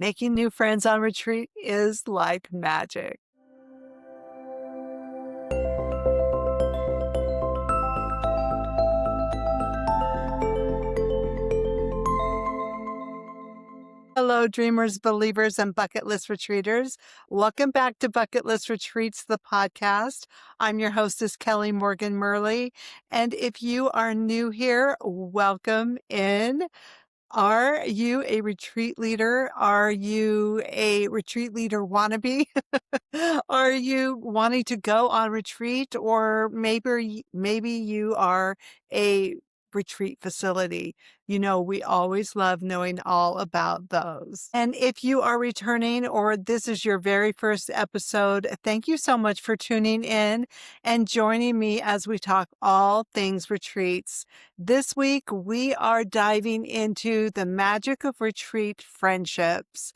Making new friends on retreat is like magic. Hello, dreamers, believers, and bucket list retreaters. Welcome back to Bucket List Retreats, the podcast. I'm your hostess, Kelly Morgan Murley. And if you are new here, welcome in. Are you a retreat leader? Are you a retreat leader wannabe? Are you wanting to go on retreat? Or maybe you are a retreat facility. You know, we always love knowing all about those. And if you are returning or this is your very first episode, thank you so much for tuning in and joining me as we talk all things retreats. This week, we are diving into the magic of retreat friendships.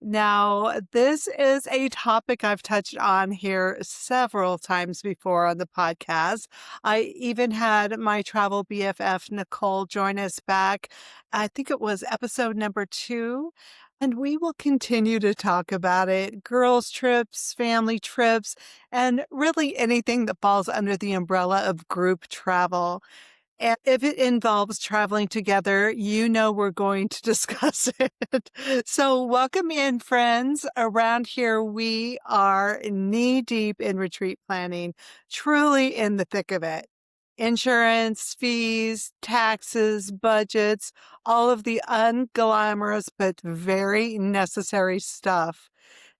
Now, this is a topic I've touched on here several times before on the podcast. I even had my travel BFF, Nicole, join us back. I think it was episode number 2. And we will continue to talk about it. Girls' trips, family trips, and really anything that falls under the umbrella of group travel. And if it involves traveling together, you know we're going to discuss it. So welcome in, friends. Around here, we are knee-deep in retreat planning, truly in the thick of it. Insurance, fees, taxes, budgets, all of the unglamorous but very necessary stuff.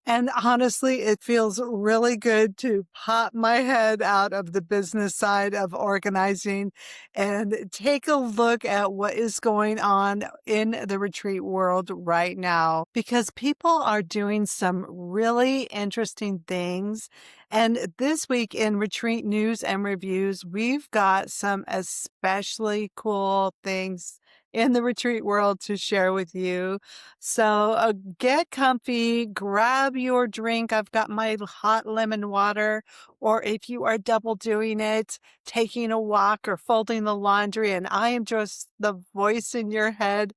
And honestly, it feels really good to pop my head out of the business side of organizing and take a look at what is going on in the retreat world right now, because people are doing some really interesting things. And this week in Retreat News and Reviews, we've got some especially cool things in the retreat world to share with you. So get comfy, grab your drink. I've got my hot lemon water, or if you are double doing it, taking a walk or folding the laundry, and I am just the voice in your head.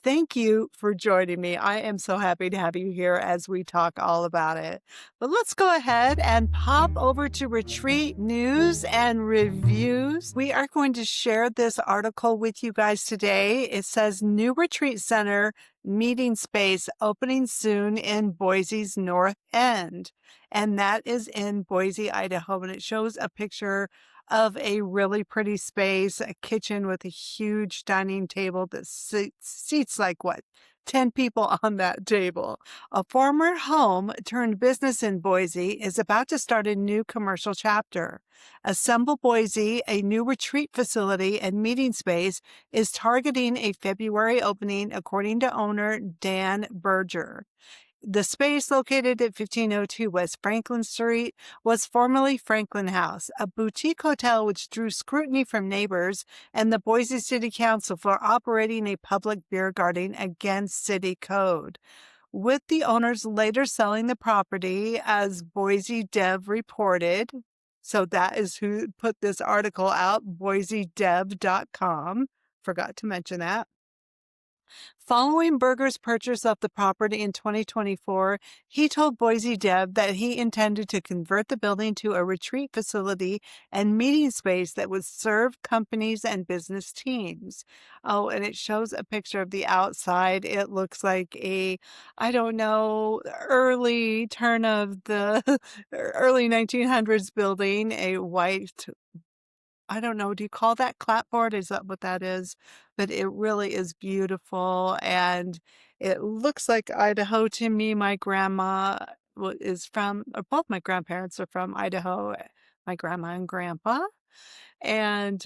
Thank you for joining me. I am so happy to have you here as we talk all about it. But let's go ahead and pop over to Retreat News and Reviews. We are going to share this article with you guys today. It says New Retreat Center Meeting Space opening soon in Boise's North End. And that is in Boise, Idaho. And it shows a picture of a really pretty space, a kitchen with a huge dining table that seats like 10 people on that table. A former home turned business in Boise is about to start a new commercial chapter. Assemble Boise, a new retreat facility and meeting space, is targeting a February opening, according to owner Dan Berger. The space, located at 1502 West Franklin Street, was formerly Franklin House, a boutique hotel which drew scrutiny from neighbors and the Boise City Council for operating a public beer garden against city code. With the owners later selling the property, as Boise Dev reported. So that is who put this article out, boisedev.com. Forgot to mention that. Following Berger's purchase of the property in 2024, he told Boise Dev that he intended to convert the building to a retreat facility and meeting space that would serve companies and business teams. Oh, and it shows a picture of the outside. It looks like I don't know, early turn of the early 1900s building, a white, I don't know, do you call that clapboard? Is that what that is? But it really is beautiful, and it looks like Idaho to me. My grandma is from, or both my grandparents are from Idaho, my grandma and grandpa. And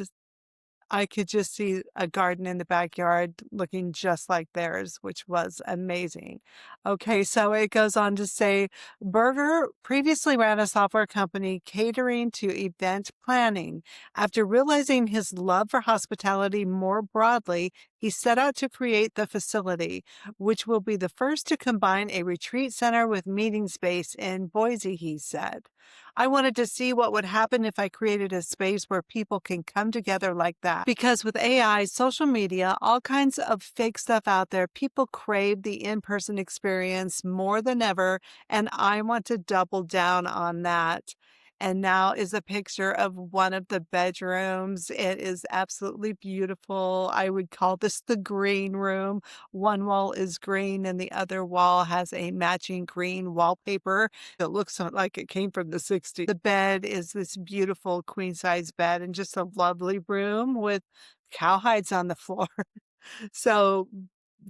I could just see a garden in the backyard looking just like theirs, which was amazing. Okay, so it goes on to say, Berger previously ran a software company catering to event planning. After realizing his love for hospitality more broadly, He set out to create the facility, which will be the first to combine a retreat center with meeting space in Boise, he said. I wanted to see what would happen if I created a space where people can come together like that. Because with AI, social media, all kinds of fake stuff out there, people crave the in-person experience more than ever, and I want to double down on that. And now is a picture of one of the bedrooms. It is absolutely beautiful. I would call this the green room. One wall is green and the other wall has a matching green wallpaper. It looks like it came from the 60s. The bed is this beautiful queen size bed and just a lovely room with cowhides on the floor. So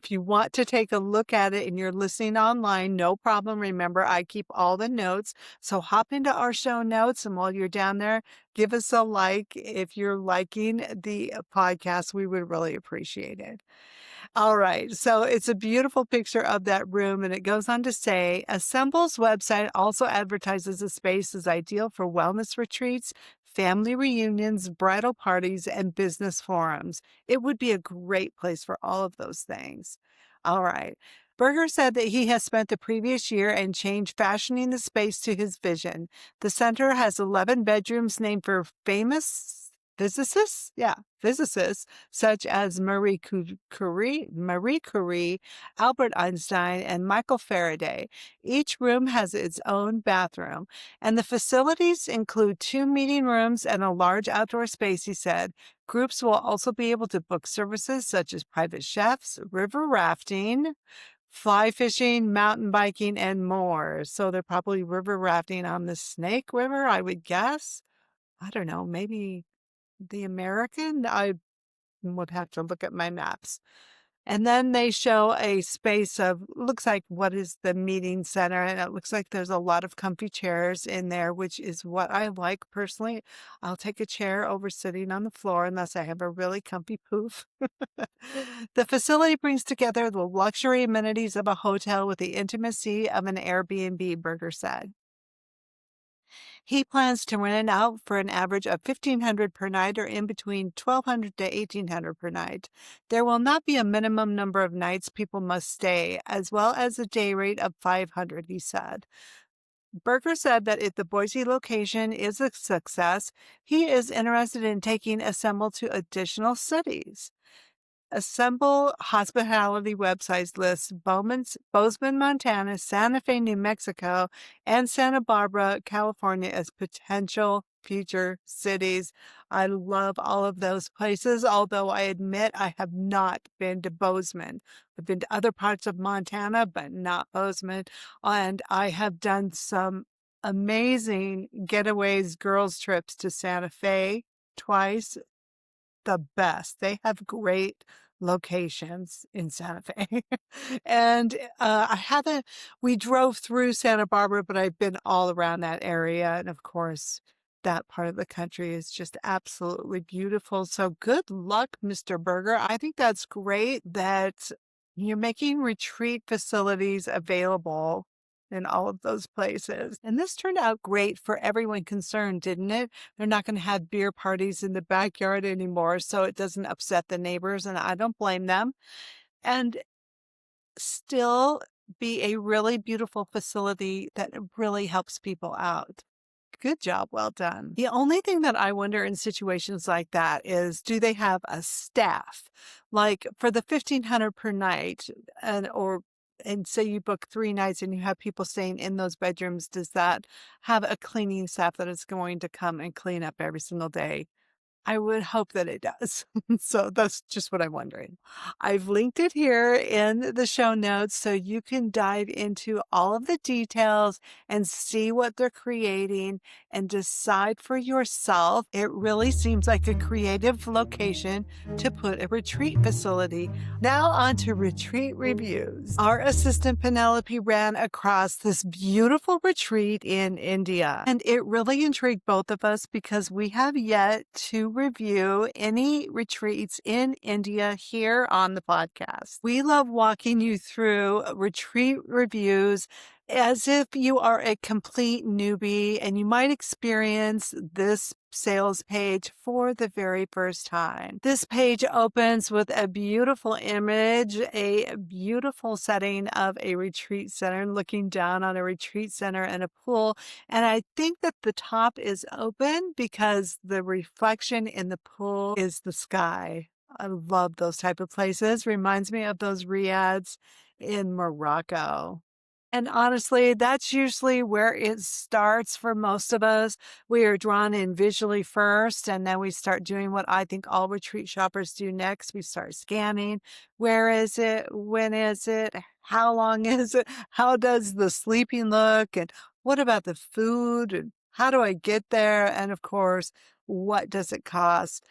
if you want to take a look at it and you're listening online, no problem. Remember, I keep all the notes. So hop into our show notes. And while you're down there, give us a like. If you're liking the podcast, we would really appreciate it. All right. So it's a beautiful picture of that room. And it goes on to say, Assemble's website also advertises the space as ideal for wellness retreats, family reunions, bridal parties, and business forums. It would be a great place for all of those things. All right. Berger said that he has spent the previous year and changed fashioning the space to his vision. The center has 11 bedrooms named for famous physicists. Yeah, physicists such as Marie Curie, Albert Einstein, and Michael Faraday. Each room has its own bathroom, and the facilities include 2 meeting rooms and a large outdoor space, he said. Groups will also be able to book services such as private chefs, river rafting, fly fishing, mountain biking, and more. So they're probably river rafting on the Snake River, I would guess. I don't know, maybe the American? I would have to look at my maps. And then they show a space of, looks like what is the meeting center. And it looks like there's a lot of comfy chairs in there, which is what I like personally. I'll take a chair over sitting on the floor unless I have a really comfy poof. The facility brings together the luxury amenities of a hotel with the intimacy of an Airbnb, Berger said. He plans to rent it out for an average of $1,500 per night or in between $1,200 to $1,800 per night. There will not be a minimum number of nights people must stay, as well as a day rate of $500, he said. Berger said that if the Boise location is a success, he is interested in taking Assemble to additional cities. Assemble hospitality websites list Bozeman, Montana, Santa Fe, New Mexico, and Santa Barbara, California as potential future cities. I love all of those places, although I admit I have not been to Bozeman. I've been to other parts of Montana, but not Bozeman. And I have done some amazing getaways, girls' trips to Santa Fe twice. The best. They have great locations in Santa Fe. And we drove through Santa Barbara, but I've been all around that area. And of course, that part of the country is just absolutely beautiful. So good luck, Mr. Berger. I think that's great that you're making retreat facilities available in all of those places. And this turned out great for everyone concerned, didn't it? They're not going to have beer parties in the backyard anymore, so it doesn't upset the neighbors, and I don't blame them. And still be a really beautiful facility that really helps people out. Good job. Well done. The only thing that I wonder in situations like that is, do they have a staff? Like for the $1,500 per night and say you book 3 nights and you have people staying in those bedrooms, does that have a cleaning staff that is going to come and clean up every single day? I would hope that it does. So that's just what I'm wondering. I've linked it here in the show notes so you can dive into all of the details and see what they're creating and decide for yourself. It really seems like a creative location to put a retreat facility. Now on to retreat reviews. Our assistant Penelope ran across this beautiful retreat in India, and it really intrigued both of us because we have yet to review any retreats in India here on the podcast. We love walking you through retreat reviews as if you are a complete newbie and you might experience this sales page for the very first time. This page opens with a beautiful image, a beautiful setting of a retreat center, looking down on a retreat center and a pool. And I think that the top is open because the reflection in the pool is the sky. I love those type of places. Reminds me of those riads in Morocco. And honestly, that's usually where it starts for most of us. We are drawn in visually first, and then we start doing what I think all retreat shoppers do next. We start scanning. Where is it? When is it? How long is it? How does the sleeping look? And what about the food? And how do I get there? And of course, what does it cost?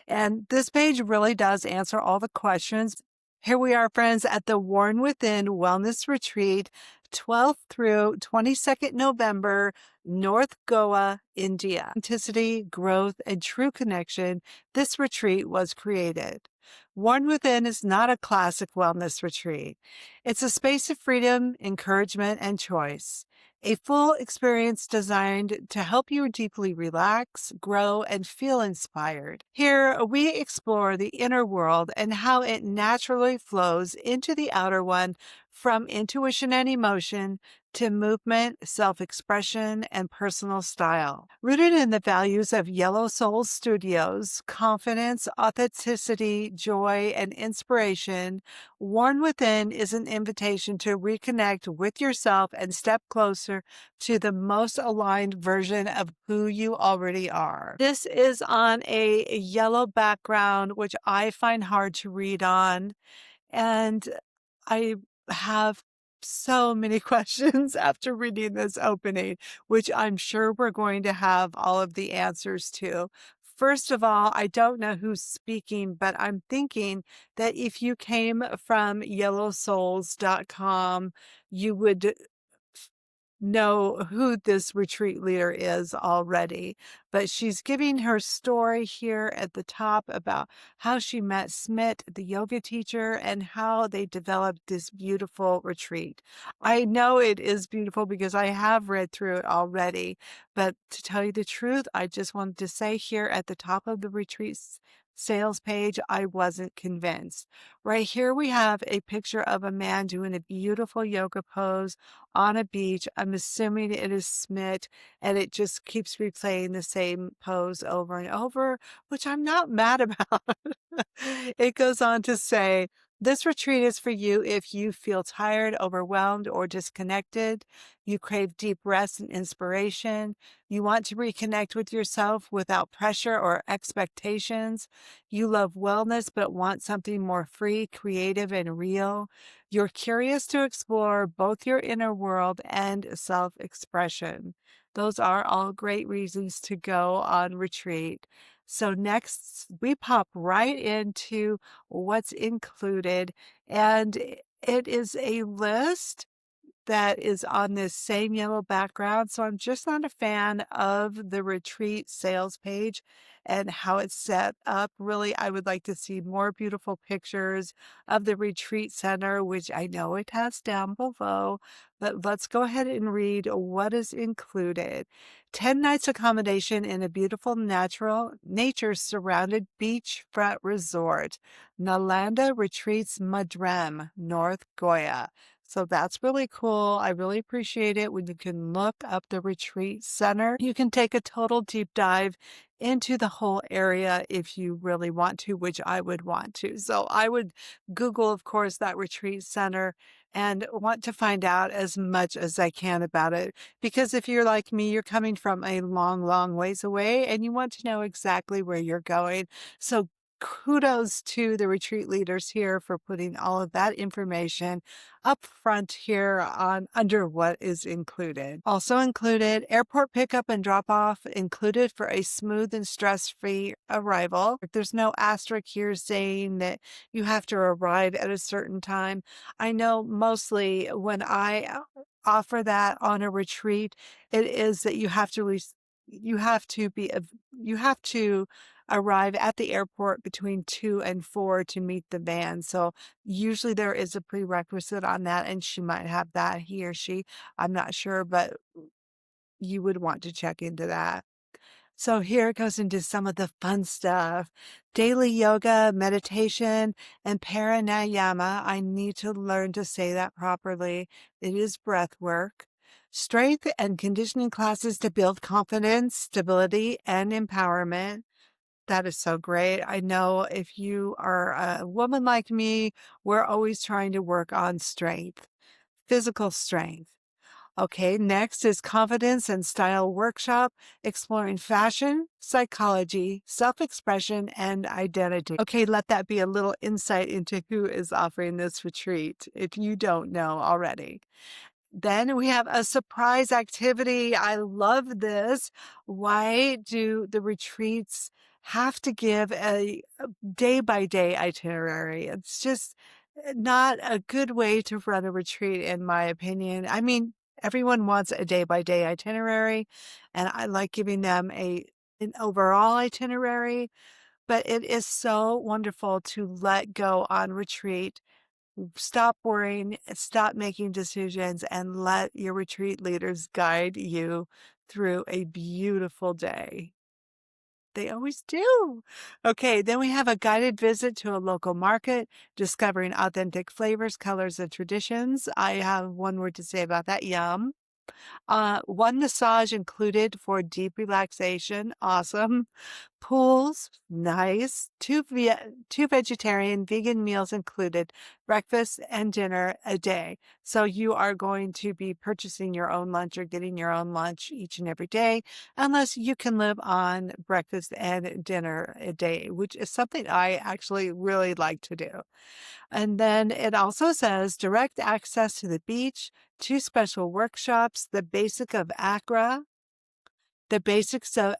And this page really does answer all the questions. Here we are, friends, at the Worn Within Wellness Retreat, 12th through 22nd November, North Goa, India. Authenticity, growth, and true connection, this retreat was created. Worn Within is not a classic wellness retreat. It's a space of freedom, encouragement, and choice. A full experience designed to help you deeply relax, grow, and feel inspired. Here, we explore the inner world and how it naturally flows into the outer one, from intuition and emotion to movement, self-expression, and personal style. Rooted in the values of Yellow Soul Studios, confidence, authenticity, joy, and inspiration, Worn Within is an invitation to reconnect with yourself and step closer to the most aligned version of who you already are. This is on a yellow background, which I find hard to read on. And I have so many questions after reading this opening, which I'm sure we're going to have all of the answers to. First of all, I don't know who's speaking, but I'm thinking that if you came from yellowsouls.com, you would know who this retreat leader is already, but she's giving her story here at the top about how she met Smit, the yoga teacher, and how they developed this beautiful retreat. I know it is beautiful because I have read through it already, but to tell you the truth, I just wanted to say here at the top of the retreat sales page, I wasn't convinced. Right here, we have a picture of a man doing a beautiful yoga pose on a beach. I'm assuming it is Smith, and it just keeps replaying the same pose over and over, which I'm not mad about. It goes on to say, this retreat is for you if you feel tired, overwhelmed, or disconnected. You crave deep rest and inspiration. You want to reconnect with yourself without pressure or expectations. You love wellness but want something more free, creative, and real. You're curious to explore both your inner world and self-expression. Those are all great reasons to go on retreat. So next, we pop right into what's included, and it is a list that is on this same yellow background. So I'm just not a fan of the retreat sales page and how it's set up. Really, I would like to see more beautiful pictures of the retreat center, which I know it has down below. But let's go ahead and read what is included. 10 nights accommodation in a beautiful natural nature surrounded beachfront resort. Nalanda Retreats Madrem, North Goa. So that's really cool. I really appreciate it when you can look up the retreat center. You can take a total deep dive into the whole area if you really want to, which I would want to. So I would Google, of course, that retreat center and want to find out as much as I can about it. Because if you're like me, you're coming from a long, long ways away and you want to know exactly where you're going. So kudos to the retreat leaders here for putting all of that information up front here on under what is included. Also included, airport pickup and drop off included for a smooth and stress-free arrival. There's no asterisk here saying that you have to arrive at a certain time. I know mostly when I offer that on a retreat, it is that you have to you have to arrive at the airport between 2 and 4 to meet the van. So usually there is a prerequisite on that, and she might have that, he or she. I'm not sure, but you would want to check into that. So here it goes into some of the fun stuff. Daily yoga, meditation, and pranayama. I need to learn to say that properly. It is breath work. Strength and conditioning classes to build confidence, stability, and empowerment. That is so great. I know if you are a woman like me, we're always trying to work on strength, physical strength. Okay, next is confidence and style workshop, exploring fashion, psychology, self-expression, and identity. Okay, let that be a little insight into who is offering this retreat, if you don't know already. Then we have a surprise activity. I love this. Why do the retreats have to give a day-by-day itinerary? It's just not a good way to run a retreat, in my opinion. I mean, everyone wants a day-by-day itinerary, and I like giving them an overall itinerary, but it is so wonderful to let go on retreat. Stop worrying, stop making decisions, and let your retreat leaders guide you through a beautiful day. They always do. Okay, then we have a guided visit to a local market, discovering authentic flavors, colors, and traditions. I have one word to say about that. Yum. One massage included for deep relaxation. Awesome. Pools, nice. Two vegetarian, vegan meals included, breakfast and dinner a day. So you are going to be purchasing your own lunch or getting your own lunch each and every day, unless you can live on breakfast and dinner a day, which is something I actually really like to do. And then it also says direct access to the beach, 2 special workshops, the basics of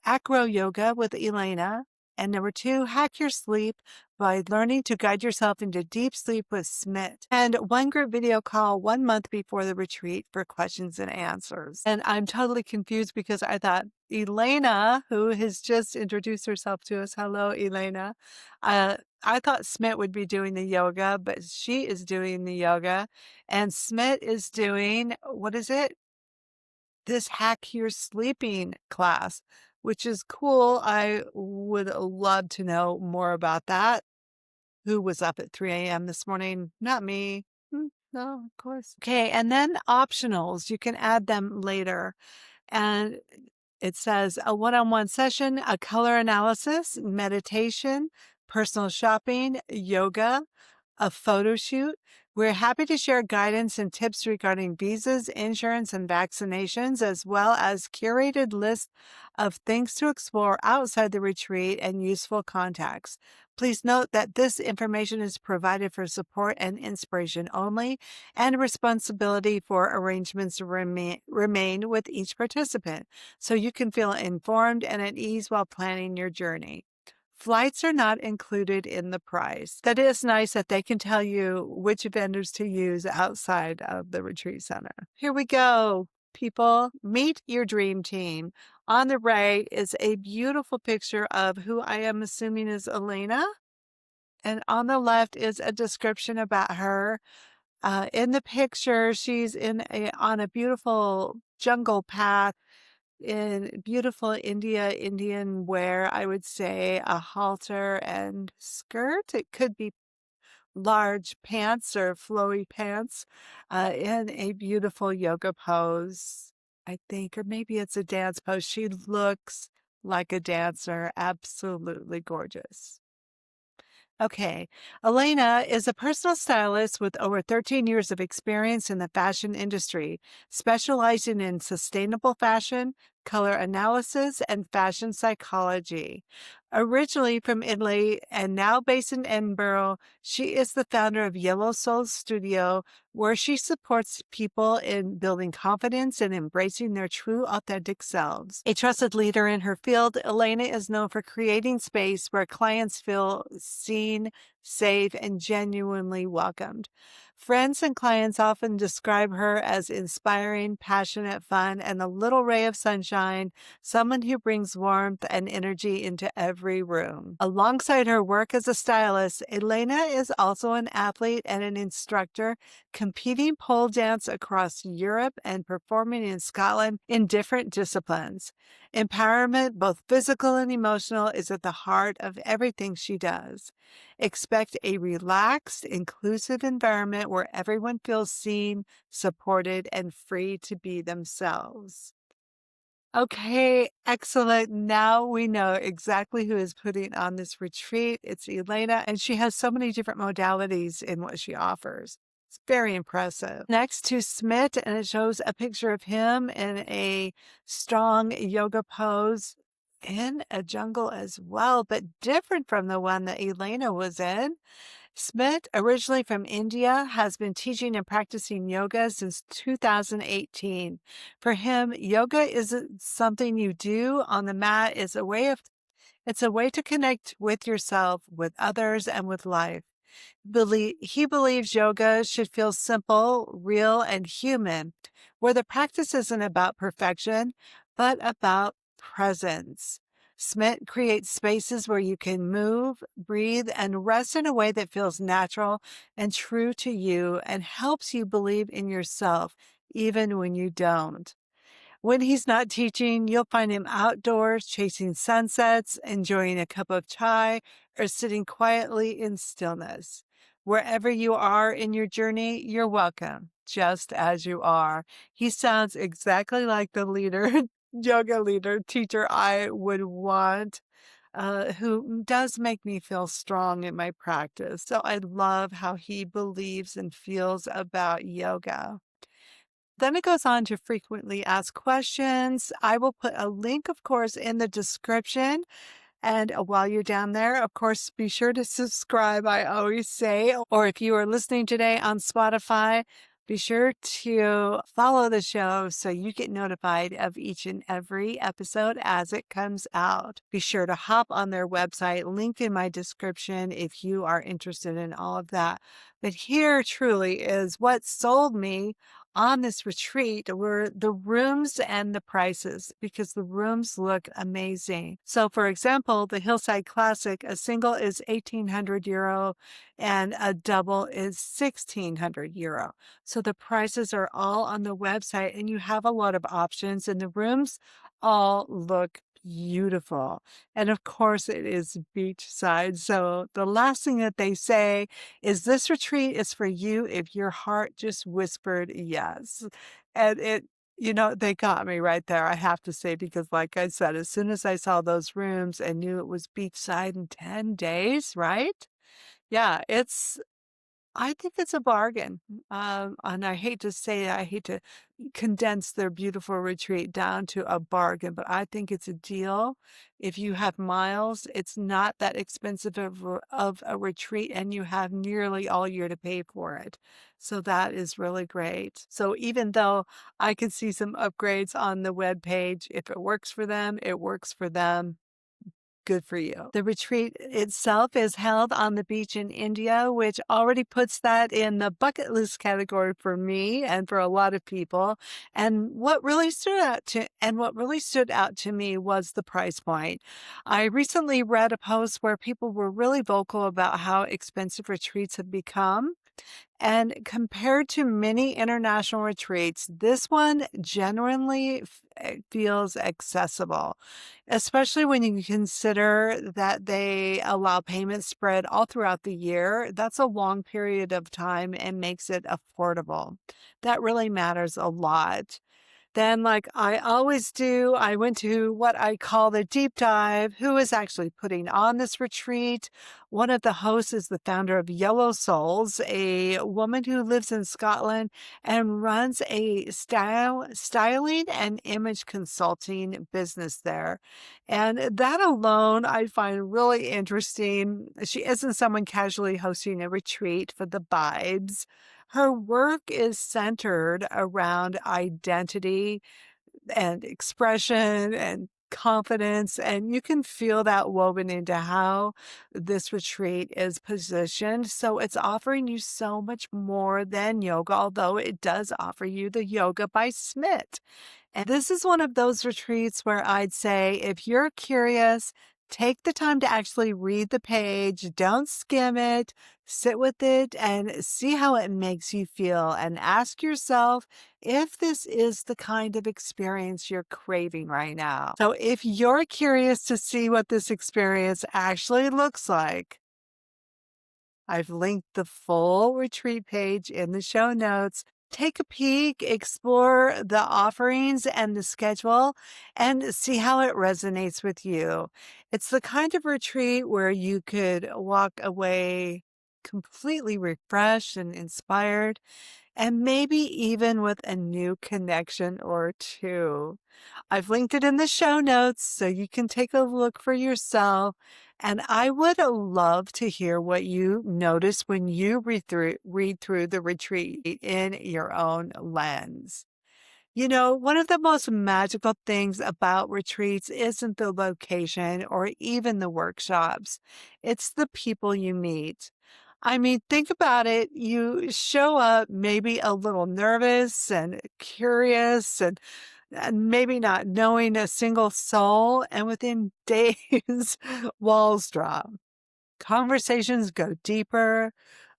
acro yoga with Elena, and number 2, hack your sleep by learning to guide yourself into deep sleep with Smith, and one group video call 1 month before the retreat for questions and answers. And I'm totally confused because I thought Elena, who has just introduced herself to us, hello, Elena. I thought Smith would be doing the yoga, but she is doing the yoga, and Smith is doing, what is it? This hack your sleeping class, which is cool. I would love to know more about that. Who was up at 3 a.m. this morning? Not me. No, of course. Okay, and then optionals. You can add them later. And it says a one-on-one session, a color analysis, meditation, personal shopping, yoga, a photo shoot. We're happy to share guidance and tips regarding visas, insurance, and vaccinations, as well as curated lists of things to explore outside the retreat and useful contacts. Please note that this information is provided for support and inspiration only, and responsibility for arrangements remain with each participant, so you can feel informed and at ease while planning your journey. Flights are not included in the price. That is nice that they can tell you which vendors to use outside of the retreat center. Here we go, people. Meet your dream team. On the right is a beautiful picture of who I am assuming is Elena. And on the left is a description about her. In the picture, she's on a beautiful jungle path in beautiful Indian wear, I would say a halter and skirt. It could be large pants or flowy pants in a beautiful yoga pose, I think, or maybe it's a dance pose. She looks like a dancer, absolutely gorgeous. Okay. Elena is a personal stylist with over 13 years of experience in the fashion industry, specializing in sustainable fashion, color analysis, and fashion psychology. Originally from Italy and now based in Edinburgh, she is the founder of Yellow Soul Studio, where she supports people in building confidence and embracing their true authentic selves. A trusted leader in her field, Elena is known for creating space where clients feel seen, safe, and genuinely welcomed. Friends and clients often describe her as inspiring, passionate, fun, and a little ray of sunshine, someone who brings warmth and energy into every room. Alongside her work as a stylist, Elena is also an athlete and an instructor, competing pole dance across Europe and performing in Scotland in different disciplines. Empowerment, both physical and emotional, is at the heart of everything she does. Expect a relaxed, inclusive environment where everyone feels seen, supported, and free to be themselves. Okay, excellent. Now we know exactly who is putting on this retreat. It's Elena, and she has so many different modalities in what she offers. It's very impressive. Next to Smith, and it shows a picture of him in a strong yoga pose in a jungle as well, but different from the one that Elena was in. Smith, originally from India, has been teaching and practicing yoga since 2018. For him, yoga isn't something you do on the mat, it's a way to connect with yourself, with others, and with life. He believes yoga should feel simple, real, and human, where the practice isn't about perfection, but about presence. Smith creates spaces where you can move, breathe, and rest in a way that feels natural and true to you and helps you believe in yourself, even when you don't. When he's not teaching, you'll find him outdoors, chasing sunsets, enjoying a cup of chai, or sitting quietly in stillness. Wherever you are in your journey, you're welcome, just as you are. He sounds exactly like the leader, yoga leader, teacher I would want, who does make me feel strong in my practice. So I love how he believes and feels about yoga. Then it goes on to frequently asked questions. I will put a link, of course, in the description. And while you're down there, of course, be sure to subscribe, I always say. Or if you are listening today on Spotify, be sure to follow the show so you get notified of each and every episode as it comes out. Be sure to hop on their website, linked in my description if you are interested in all of that. But here truly is what sold me on this retreat were the rooms and the prices because the rooms look amazing. So, for example, the Hillside Classic, a single is 1,800 euro and a double is 1,600 euro. So the prices are all on the website and you have a lot of options, and the rooms all look beautiful. And of course, it is beachside. So the last thing that they say is this retreat is for you if your heart just whispered yes. And they got me right there, I have to say, because like I said, as soon as I saw those rooms and knew it was beachside in 10 days, right? Yeah, I think it's a bargain. And I hate to say it, I hate to condense their beautiful retreat down to a bargain, but I think it's a deal. If you have miles, it's not that expensive of a retreat, and you have nearly all year to pay for it. So that is really great. So even though I could see some upgrades on the web page, if it works for them, it works for them. Good for you. The retreat itself is held on the beach in India, which already puts that in the bucket list category for me and for a lot of people. And what really stood out to me was the price point. I recently read a post where people were really vocal about how expensive retreats have become. And compared to many international retreats, this one genuinely feels accessible, especially when you consider that they allow payments spread all throughout the year. That's a long period of time and makes it affordable. That really matters a lot. Then, like I always do, I went to what I call the deep dive. Who is actually putting on this retreat? One of the hosts is the founder of Yellow Souls, a woman who lives in Scotland and runs a styling and image consulting business there. And that alone I find really interesting. She isn't someone casually hosting a retreat for the vibes. Her work is centered around identity and expression and confidence, and you can feel that woven into how this retreat is positioned. So it's offering you so much more than yoga, although it does offer you the Yoga by Smith. And this is one of those retreats where I'd say if you're curious, take the time to actually read the page, don't skim it, sit with it and see how it makes you feel. And ask yourself if this is the kind of experience you're craving right now. So if you're curious to see what this experience actually looks like, I've linked the full retreat page in the show notes. Take a peek, explore the offerings and the schedule, and see how it resonates with you. It's the kind of retreat where you could walk away completely refreshed and inspired, and maybe even with a new connection or two. I've linked it in the show notes so you can take a look for yourself. And I would love to hear what you notice when you read through the retreat in your own lens. You know, one of the most magical things about retreats isn't the location or even the workshops. It's the people you meet. I mean, think about it. You show up maybe a little nervous and curious and maybe not knowing a single soul. And within days, walls drop. Conversations go deeper.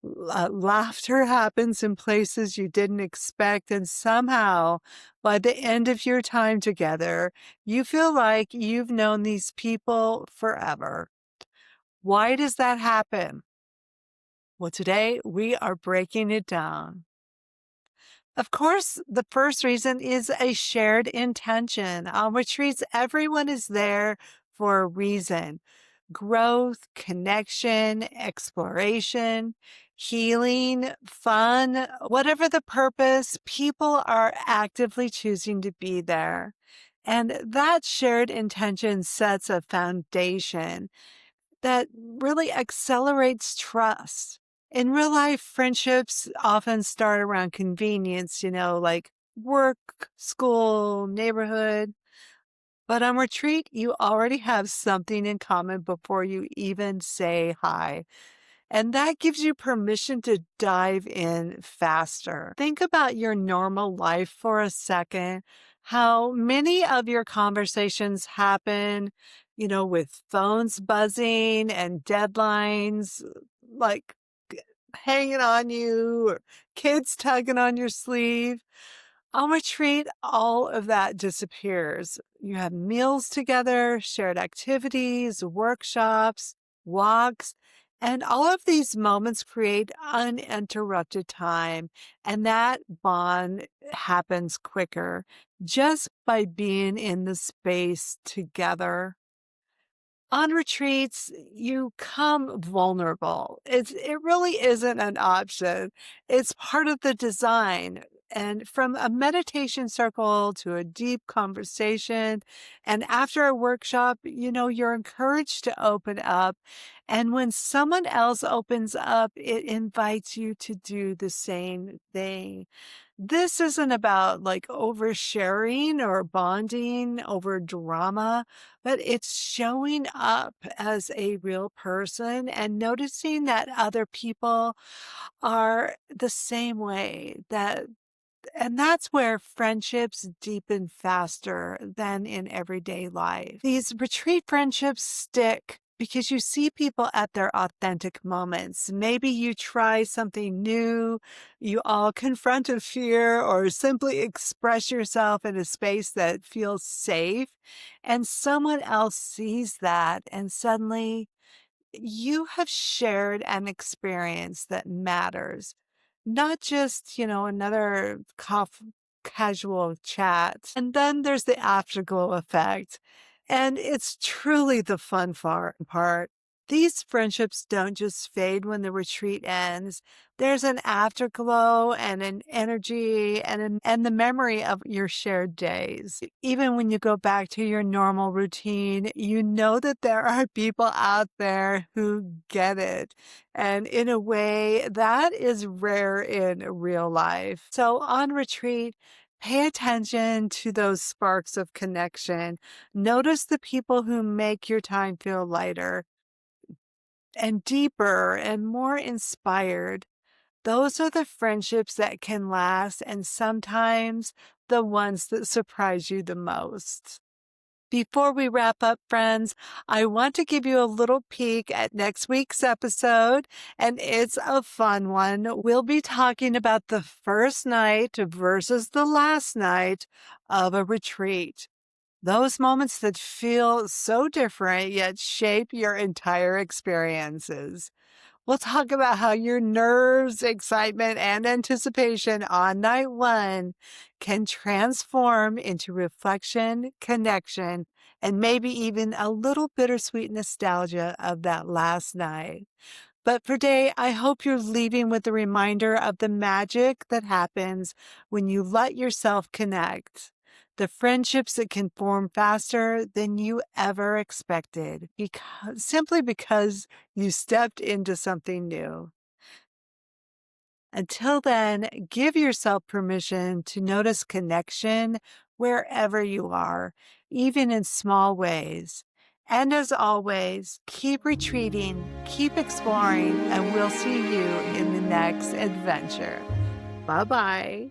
Laughter happens in places you didn't expect. And somehow, by the end of your time together, you feel like you've known these people forever. Why does that happen? Well, today we are breaking it down. Of course, the first reason is a shared intention, which treats everyone is there for a reason: growth, connection, exploration, healing, fun, whatever the purpose, people are actively choosing to be there. And that shared intention sets a foundation that really accelerates trust. In real life, friendships often start around convenience, like work, school, neighborhood. But on retreat, you already have something in common before you even say hi. And that gives you permission to dive in faster. Think about your normal life for a second. How many of your conversations happen, with phones buzzing and deadlines like hanging on you or kids tugging on your sleeve? On retreat, all of that disappears. You have meals together, shared activities, workshops, walks, and all of these moments create uninterrupted time. And that bond happens quicker just by being in the space together. On retreats, you come vulnerable. It really isn't an option. It's part of the design. And from a meditation circle to a deep conversation, and after a workshop, you're encouraged to open up. And when someone else opens up, it invites you to do the same thing. This isn't about like oversharing or bonding over drama, but it's showing up as a real person and noticing that other people are the same way. And that's where friendships deepen faster than in everyday life. These retreat friendships stick because you see people at their authentic moments. Maybe you try something new, you all confront a fear, or simply express yourself in a space that feels safe, and someone else sees that, and suddenly you have shared an experience that matters, not just, another casual chat. And then there's the afterglow effect. And it's truly the fun part. These friendships don't just fade when the retreat ends. There's an afterglow and an energy and the memory of your shared days. Even when you go back to your normal routine, you know that there are people out there who get it. And in a way that is rare in real life. So on retreat, Pay attention to those sparks of connection. Notice the people who make your time feel lighter and deeper and more inspired. Those are the friendships that can last, and sometimes the ones that surprise you the most. Before we wrap up, friends, I want to give you a little peek at next week's episode, and it's a fun one. We'll be talking about the first night versus the last night of a retreat. Those moments that feel so different yet shape your entire experiences. We'll talk about how your nerves, excitement, and anticipation on night one can transform into reflection, connection, and maybe even a little bittersweet nostalgia of that last night. But for today, I hope you're leaving with a reminder of the magic that happens when you let yourself connect. The friendships that can form faster than you ever expected, simply because you stepped into something new. Until then, give yourself permission to notice connection wherever you are, even in small ways. And as always, keep retreating, keep exploring, and we'll see you in the next adventure. Bye bye.